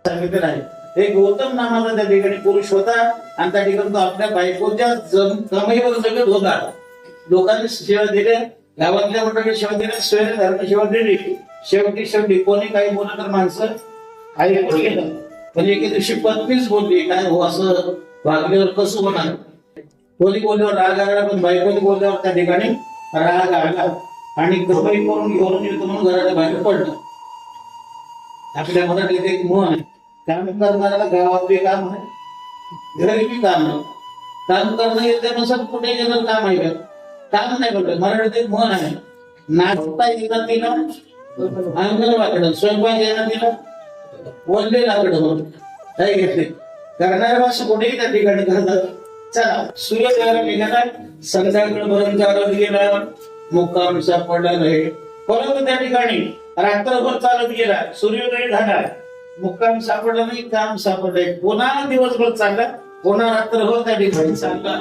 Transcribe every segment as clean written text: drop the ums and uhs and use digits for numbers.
सांगितलं आहे एक गौतम नावाचा त्या ठिकाणी पुरुष होता आणि त्या ठिकाणी तो आपल्या बायकोच्या कमाईवर जगत होता. लोकांनी सेवा दिल्या, गावातल्या मंडळी सेवा दिल्या, स्वयं धर्म सेवा दिली. शेवटी कोणी काही बोललं तर माणसं ऐकून गेलं. पण एके दिवशी पत्नीच बोलली, काय हो असं वागल्यावर कसं होणार. कोणी बोलल्यावर राग आला, पण बायकोने बोलल्यावर त्या ठिकाणी राग आला आणि कमाई करून घेऊन येतो म्हणून घराच्या बाहेर पडलं. आपल्या मराठीत एक म्हण आहे, काम करणाऱ्याला गावात बी काम आहे, घरी बी काम आहे. काम करणं येते कुठे गेलं काम आहे का, काम नाही करत. मराठीत एक म्हण आहे, नाचता येतात तिला अंगण वाकडं, स्वयंपाक येणार तिला वल्ले लाकडं म्हणून काय घेतले. करणाऱ्या भाषा कुठेही त्या ठिकाणी करतात. चला सूर्य द्यायला गेला, संध्याकाळपर्यंत चालत गेला, मुक्काम सापडला नाही. परंतु त्या ठिकाणी रात्रभर चालत गेला, सूर्योदय झाला, मुक्काम सापडला नाही, काम सापडलंय. पुन्हा दिवसभर चालला, पुन्हा रात्रभर त्या ठिकाणी चालला.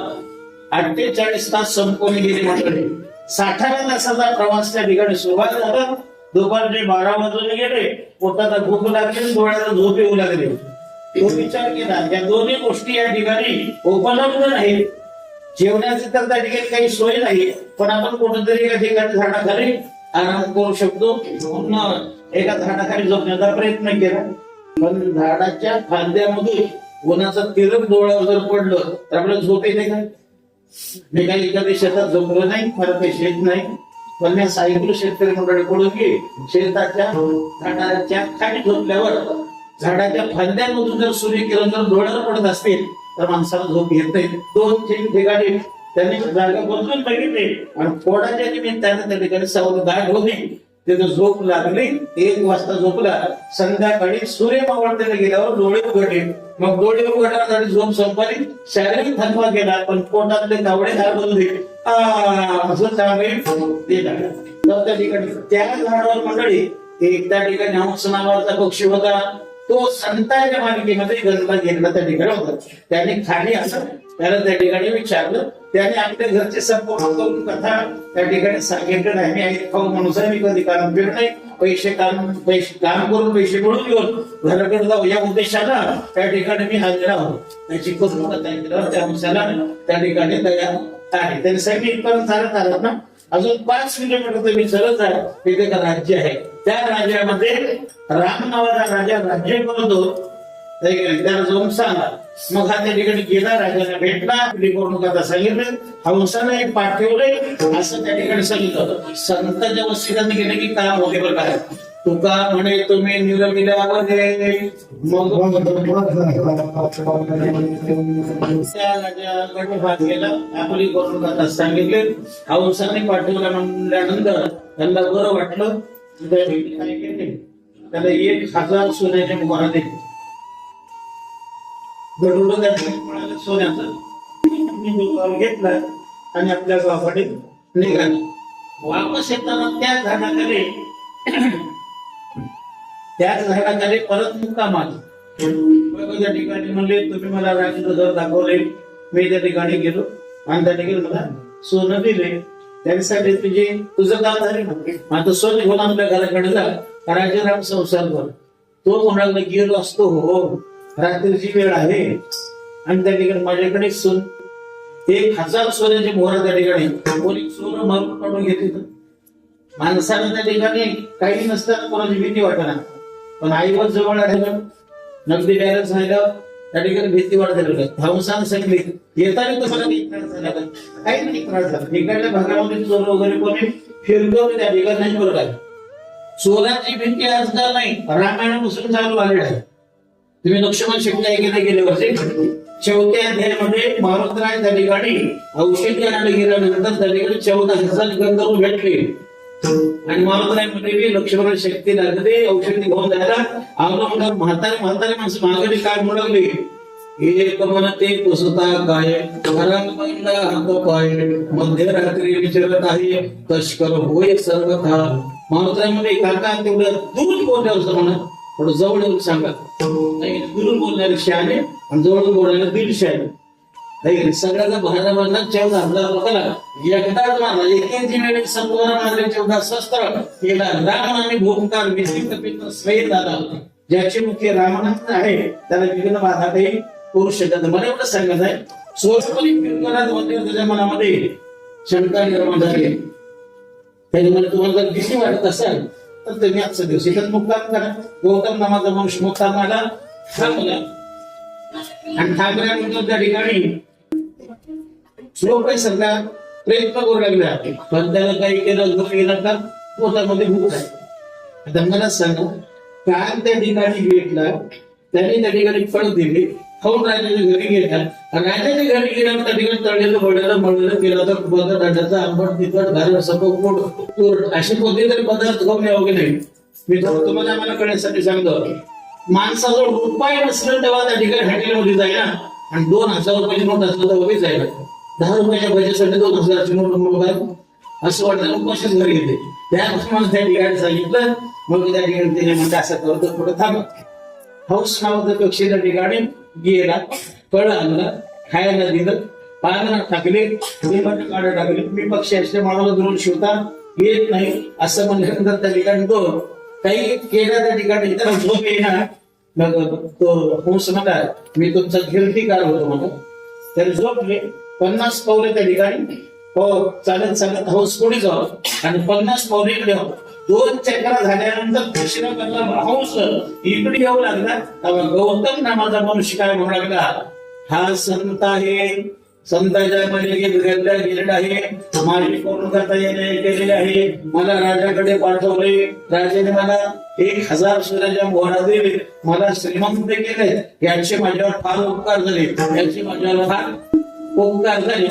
48 तास संपून गेले. मंडळी 60व्या तासाचा प्रवास त्या ठिकाणी सुरुवात झाला. दुपारचे 12 वाजून गेले, पोटाला भूक लागली, डोळ्याला झोप येऊ लागले. तो विचार केला, या दोन्ही गोष्टी या ठिकाणी उपलब्ध नाहीत. जेवणाची तर त्या ठिकाणी काही सोय नाही, पण आपण कुठेतरी एका ठिकाणी झाडाखाली आराम करू शकतो. एका झाडाखाली झोपण्याचा प्रयत्न केला, पण झाडाच्या फांद्यामधून उन्हाचं तिरक डोळ्यावर जर पडलं तर आपल्याला झोप येते का. मी काही एखाद्या शेतात झोपलो नाही, मला काही शेत नाही, पण मी सायकल शेतकरी मंडळी कडून की शेताच्या झाडाच्या खाली झोपल्यावर झाडाच्या फांद्यांमधून जर सूर्यकिरण जर डोळ्यावर पडत असतील तर माणसाला झोप येत नाही. 2-3 ठिकाणी त्यांनी जागा बदलून बघितली आणि फोडाच्या निमित्ताने त्या ठिकाणी सावध दाट होती, तिथे झोप लागली. 1 वाजता झोपला. संध्याकाळी सूर्य मावळतेला गेल्यावर डोळे उघडले. मग डोळे उघडण्यासाठी झोप संपली, शारीरिक थकवा गेला, पण पोटातले कावडे घालवले असं चांगले तर त्या ठिकाणी त्या झाडावर मंडळी एक त्या ठिकाणी हंस नावाचा पक्षी होता. तो संतांच्या मालिकेमध्ये गणला गेलेला त्या ठिकाणी होता. त्याने खाली असं त्याला त्या ठिकाणी विचारलं. त्याने आपल्या घरचे संपूर्ण कथा त्या ठिकाणी सांगितलं नाही. मी आई खाऊ म्हणून मी कधी काम केलं नाही, पैसे काम करून पैसे मिळून घेऊन घराकडे जाऊ या उद्देशाला त्या ठिकाणी मी हजर आहोत. त्याची कौतुक त्या अंशाला त्या ठिकाणी तयार आहे. त्यांनी सांगितलं इथपर्यंत चालत आलं ना, अजून 5 किलोमीटर तुम्ही चलत आहे, तिथे एक राज्य आहे. त्या राज्यामध्ये राम नावाचा राजा राज्य करतो. त्याला जाऊन सांगा. मग हा त्या ठिकाणी गेला, राजाला भेटला, आपली कथा सांगितलं, हंसानं एक पाठवले असं त्या ठिकाणी सांगितलं. संतांच्या वस्तीला गेले की काम होते बरं काय. तुका म्हणे तुम्ही निरमिल्यामध्ये मग त्या राजाकडे भाग गेला, आपली कथा सांगितले. हंसाने पाठवला म्हणल्यानंतर त्यांना बरं वाटलं. काय केले, त्याला 1000 सोन्याच्या मुखाने दिले. मिळालं सोन्याचं. घेतला आणि आपल्या गावाकडे निघाले. वापस येताना त्याच झाडाखाली परत मुक्काम आला. त्या ठिकाणी म्हणले तुम्ही मला राजाचं घर दाखवले, मी त्या ठिकाणी गेलो आणि त्या ठिकाणी मला सोनं दिले. त्यासाठी तुझं गाव झाले ना, आता सोनं घेऊन आपल्या घराकडे जा, राजाराम संसार कर. तो म्हणाला गेलो असतो, हो रात्रीची वेळ आहे आणि त्या ठिकाणी माझ्याकडे 1000 सोन्याचे मोहर त्या ठिकाणी कोणी सोनं मारून काढून घेते. माणसाला त्या ठिकाणी काही नसताना कोणाची भीती वाटणार, पण आईवर जवळ राहिलं, नगदी बॅलन्स राहिलं, त्या ठिकाणी भीती वाटत. हंसानं सांगितले येताना तुम्हाला काही त्रास झाला का, काही नाही त्रास झाला. ठिकाणच्या भागामध्ये चोर वगैरे कोणी फिरतो त्या ठिकाणी नाही बरोबर आहे. चोराची भीती आजकाल नाही, रामायणापासून चालू आलेलं आहे. तुम्ही लक्ष्मण शिकता गेले वर्षी चौथ्या अध्यायामध्ये मारुतराय त्या ठिकाणी औषधी आणायला गेल्यानंतर त्या ठिकाणी 14,000 गंधर्व भेटले आणि मारुतराय मध्ये लक्ष्मण शक्ती लागते औषधी घेऊन जायला. अगोदर म्हातारे माणसं माघारी काय म्हणले, एक म्हणते पुसता काय घराला हात पाय मध्यरात्री विचारत आहे तस्कर होय सर्वथा. मारुतराय मध्ये काका तेवढं दूर बोलल्यावर म्हणा, थोडं जवळ येऊन सांगा. दुरून बोलणारे शहाणे आणि जवळ बोलणारे 150. सगळ्याचा भरणा भरणा 14,000 लोकांना एकदाच मारला. एकेची वेळी संपूर्ण मारले 14 शस्त्र केला. राम आणि भूमकार विशिष्ट पित्र स्वेद झाला. ज्याची मुख्य रामानंद आहे त्याला विघ्न बाधा काही करू शकत नाही. मला एवढं सांगायचं आहे, सोशली कीर्तनात म्हणजे तुझ्या मनामध्ये शंका निर्माण झाली, त्याने मला तुम्हाला जर भीती वाटत असेल तर तुम्ही आजच्या दिवशी तर मुक्काम करा. गौतम नामाचा वंश मुक्कामाला थांबला आणि थांबल्यानंतर त्या ठिकाणी श्लोक सगळा प्रयत्न करू लागला, पण त्याला काही केलं गेलं तर पोटामध्ये भूक आहे. आता मला सांगा, काल त्या ठिकाणी भेटला, त्याने त्या ठिकाणी फळ दिली, खाऊन राजाच्या घरी गेला, राजाच्या घरी गेल्यावर त्या ठिकाणी तळलेलं बळलेलं मळलेलं केलं तर बघा राजाचा आंबट तिखट घाल सपोट अशी कोणते पदार्थ खाऊन यावं की नाही. मी तुम्हाला आम्हाला कळण्यासाठी सांगतो, माणसाजवळ उपाय नसलं तेव्हा त्या ठिकाणी हॉटेलमध्ये जायला आणि 2000 रुपयाची नोट असलं तर उभे जायला, 10 रुपयाच्या पैशासाठी 2000ची नोट मोबाईल असं वाटतं उपाशीच घरी येते. त्यापासून मला त्या ठिकाणी सांगितलं, मग त्या ठिकाणी त्याने म्हणजे असं करतो पुढे थांब. हौस नावाचं पक्षी त्या ठिकाणी गेला, फळ आणलं, खायला दिलं, पानं टाकले, काढा टाकले. मी पक्षी असले मला दुरून शिवता येत नाही असं म्हणल्यानंतर त्या ठिकाणी तो काही केला, त्या ठिकाणी त्याला झोप येणार. मग तो हंस म्हणला, मी तुमचा कीर्तिकार होतो म्हणून. त्याला झोपले, 50 पावले त्या ठिकाणी हो चालत चालत हौस पुढे जाऊ आणि 50 पावले इकडे जाऊ. 2 चक्रा झाल्यानंतर दुसरा करला हंस इकडे येऊ लागला. गौतम नामाचा मनुष्य काय म्हणू लागला, हा संत आहे, संतांच्या मध्ये गेलेला आहे, माझी पूर्ण केलेले आहे, मला राजाकडे पाठवले, राजाने मला 1000 सोन्याच्या मोहरा दिले, मला श्रीमंत केले, याचे माझ्यावर फार उपकार झाले, याचे माझ्यावर फार उपकार झाले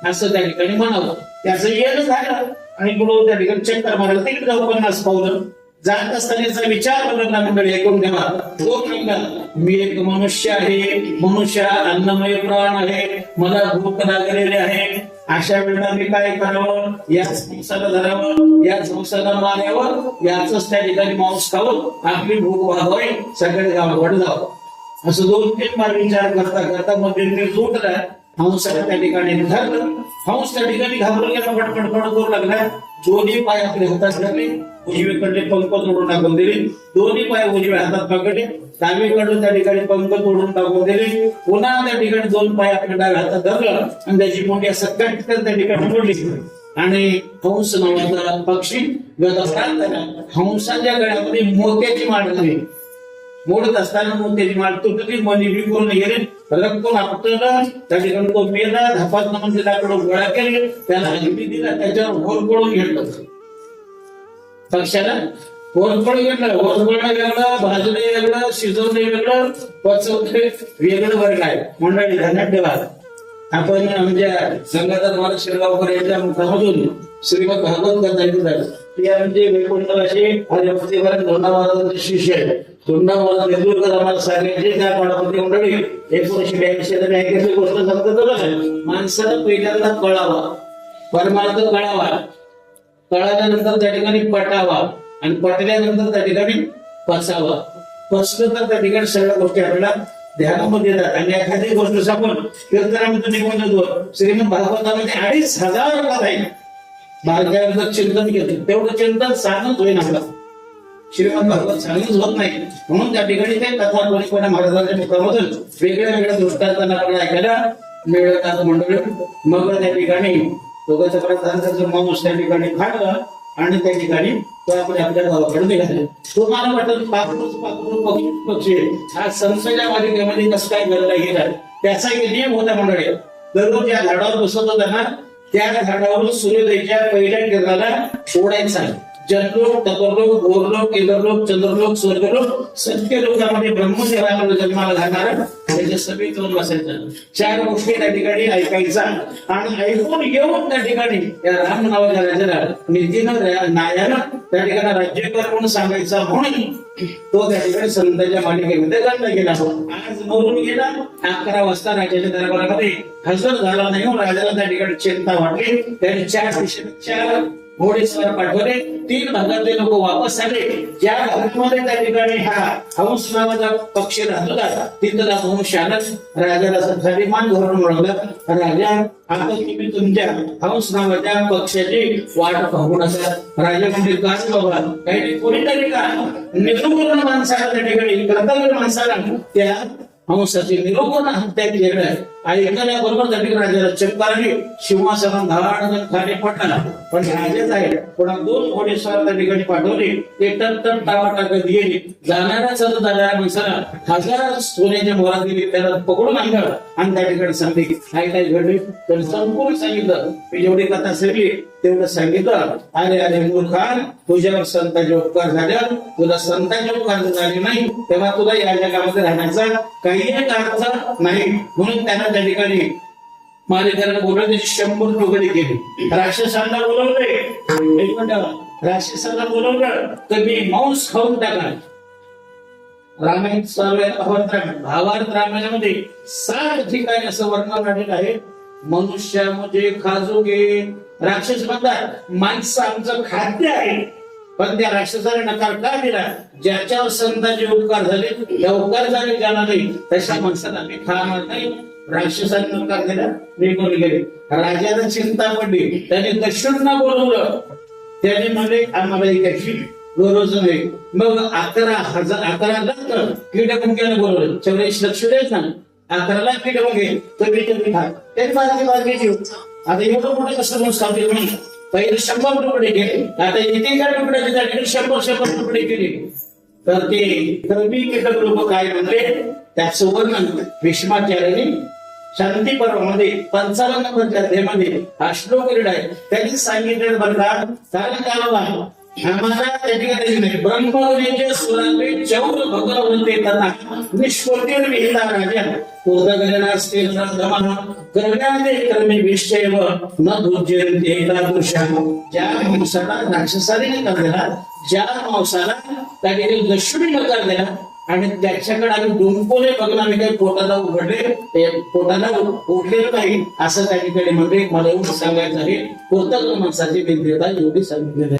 असं त्या ठिकाणी म्हणावं. त्याचं येणं झालं आणि पुढे त्या ठिकाणी चक्कर मारायला तिकडे जाऊ 50 पावलं. जात असतानाचा विचार बदलला मंडळी, ऐकून घ्या. तो म्हणला, मी एक मनुष्य आहे, मनुष्य अन्नमय प्राण आहे, मला भूक लागलेली आहे, अशा वेळेला मी काय करावं, याच संसाला धरावं, या संसाला मारावं, याच त्या ठिकाणी मांस खावं, आपली भूक भागवावी, सगळे गावाकडे जावं. असं 2-3 बार विचार करता करता मध्ये उठला. हंसाला त्या ठिकाणी धरलं, हंस त्या ठिकाणी घाबरून गेला, पटपट करू लागला. दोन्ही पाय आपले हातात धरले, उजवीकडले पंख तोडून टाकून दिले, दोन्ही पाय उजव्या हातात पकडले, डावीकडून त्या ठिकाणी पंख तोडून टाकून दिले, पुन्हा त्या ठिकाणी 2 पाय आपल्या डाव्या हातात धरलं आणि त्याची मोठी असं कटकन त्या ठिकाणी मोडली आणि हंस नावाचा पक्षी गतप्राण झाला. हंसाच्या गळ्यामध्ये मोत्याची माळ झाली, मोडत असताना मोत्याची माळ तुटली, मनी विकून गेले, रक्कम आपटलं, त्या ठिकाणी तो मेला, धपात म्हणजे लाकडं गोळा केले, त्याला हलकी दिला, त्याच्यावर होरपळून घेतलं. पक्षाला होरपळ घेतलं, होरपळणं वेगळं, भाजणे वेगळं, शिजवणे वेगळं, पचवणे वेगळं वर्ग आहे. मंडळी ध्यानात ठेवा, आपण आमच्या संघाचा मला शिरगावकर यांच्या मुखामधून श्रीमद भागवत कथा झालं. ते आमचे वैकुंठवासी धोंडामालाचे शिष्य आहे. धोंडामाला नेतृत्व आम्हाला सांगायचे त्या पाडापती मंडळी 1982 ऐकलेली गोष्ट सांगतात. माणसाला पहिल्यांदा कळावा, परमार्थ कळावा, कळाल्यानंतर त्या ठिकाणी पटावा आणि पटल्यानंतर त्या ठिकाणी पचावा. पचलं तर त्या ठिकाणी सगळ्या गोष्टी आपल्याला ध्यानामध्ये येतात. आणि एखादी गोष्ट आपण कीर्तनामध्ये निघून जातो. श्रीमद भागवतामध्ये 2500 कथा आहे. भाग्याचं चिंतन केलं तेवढं चिंतन सांगत होईल आपला, श्रीमद भागवत सांगच होत नाही. म्हणून त्या ठिकाणी ते कथा परिपूर्ण महाराजांच्या मुखामधून वेगळ्या वेगळ्या दृष्टांतांना आपण ऐकायला मिळतात मंडळी. मग त्या ठिकाणी दोघांचा माणूस त्या ठिकाणी फाडला आणि त्या ठिकाणी तो आपल्या गावाकडे निघाले. तुम्हाला वाटत पाखरू पक्षी हा संस्थेच्या मालिकेमध्ये कसं काय घडला गेला, त्याचा एक नियम होता मंडळी. दररोज या झाडावर बसत होता ना, त्या झाडावरून सूर्योदयाच्या पहिल्या किरणाला सोडायचा. जनलोक, तपरलोक, गोरलोक, इंद्रलोक, चंद्रलोक, स्वर्गलोक, सत्यलोकामध्ये ब्रह्मदेवाला जन्माला घालणारा त्याच्या सभेत जाऊन बसायचं. 4 गोष्टी त्या ठिकाणी ऐकायचा आणि ऐकून घेऊन त्या ठिकाणी या राम नावाच्या राजाला नीतीनं न्यायानं त्या ठिकाणी राज्यकर म्हणून सांगायचा. म्हणून तो त्या ठिकाणी संतांच्या मालिकेमध्ये गणला गेला. आज मरून गेला. 11 वाजता राजाच्या दरबारामध्ये हजर झाला नाही. राजाला त्या ठिकाणी चिंता वाटली. त्याने 4 दिशेने 4 घोडेस्वार पाठवले. 3 भागातले लोक वापस आले. ज्या भागामध्ये त्या ठिकाणी हा हंस नावाचा पक्षी राहिला तिथं हंस आला. राजाला साठी मान धोरण मिळवलं. राजा आता तुम्ही तुमच्या हंस नावाच्या पक्षाची वाट पाहू नका. राजा म्हणजे काय बाबा, काही कोणीतरी का निरुपण माणसाला त्या ठिकाणी कर्तव्य माणसाला त्या हंसाची निरुपण हत्या केलं. ऐकल्याबरोबर त्या ठिकाणी राजाला चक्कर आली. सिंहासनात धाड खाली पडला. पण राजाच आहे पुन्हा 2 घोडेस्वार त्या ठिकाणी पाठवले. ते टन टावा टाकत गेले. जाणाऱ्या सतत जाणाऱ्या माणसाला 1000 सोन्याच्या मोहरा दिली. त्याला पकडून आणलं आणि त्या ठिकाणी सांगितले काय काय घडले. तर संपूर्ण सांगितलं. मी जेवढी कथा सगळी तेवढं सांगितलं. अरे मूर्खा, तुझ्यावर संतांचे उपकार झाले. तुला संतांचे उपकार झाले नाही तेव्हा तुला या जगामध्ये राहण्याचा काही एक अर्थ नाही. म्हणून त्यांना त्या ठिकाणी मारेकऱ्यांना बोलवले. 100 तुकडे केली. राक्षसांना बोलवले. एक मिनिट, राक्षसांना बोलवलं तर मी मांस खाऊन टाका. रामायण भावार्थ रामायणामध्ये 60 ठिकाणी असं वर्णन आलेलं आहे. मनुष्य म्हणजे खाजोगे. राक्षस म्हणतात माणसं आमचं खाद्य आहे. पण त्या राक्षसाने नकार का दिला? ज्याच्यावर संतांचे उपकार झाले त्या उपकार झाले ज्याला नाही तशा माणसाला मी खाणार नाही. राक्षसाने नकार दिला, निघून गेले. राजाला चिंता पडली. त्याने दस्युंना बोलवलं. त्याने म्हणले आम्हाला एकाची गरज नाही. मग 11 लाख कीटकमुख्याने बोलवलं. 84 लक्ष द्यायचं ना, 11 लाख कीटकमुखे तुम्ही खा. त्याने माझी आता एवढं मोठं कसं सांगते म्हणून पहिले 100 तुकडे केले. आता इथे काय तुकड्याचे झाले 100 तुकडे केले. तर ते कमी कीटक लोक काय म्हणले त्याचं वर्णन भीष्माचार्याने शांती पर्वामध्ये 55 नंबरच्या अध्यायामध्ये हा श्लोक लिहिला आहे. त्यांनी सांगितलं बरं का, कारण काय आम्हाला त्या ठिकाणी नाही ब्रह्मविजय सुरांबे चौर भगवंते तथा निष्कोटीर विहिता राजा उदगगनास्ते नर्दमः कर्म्यादे कर्मे विश्चैव न दुर्जयन्ते तादृशा. ज्या माणसाला राक्षसाने नकार दिला, ज्या माणसाला त्या ठिकाणी दस्युने नकार दिला आणि त्याच्याकडे आम्ही डोंपोले बघून आम्ही काही पोटाला उघडले, ते पोटाला उठलेलं नाही असं त्या ठिकाणी म्हणजे मला एवढं सांगायचं आहे. कोणत्या माणसाची विद्यता एवढी सांगितलेली आहे.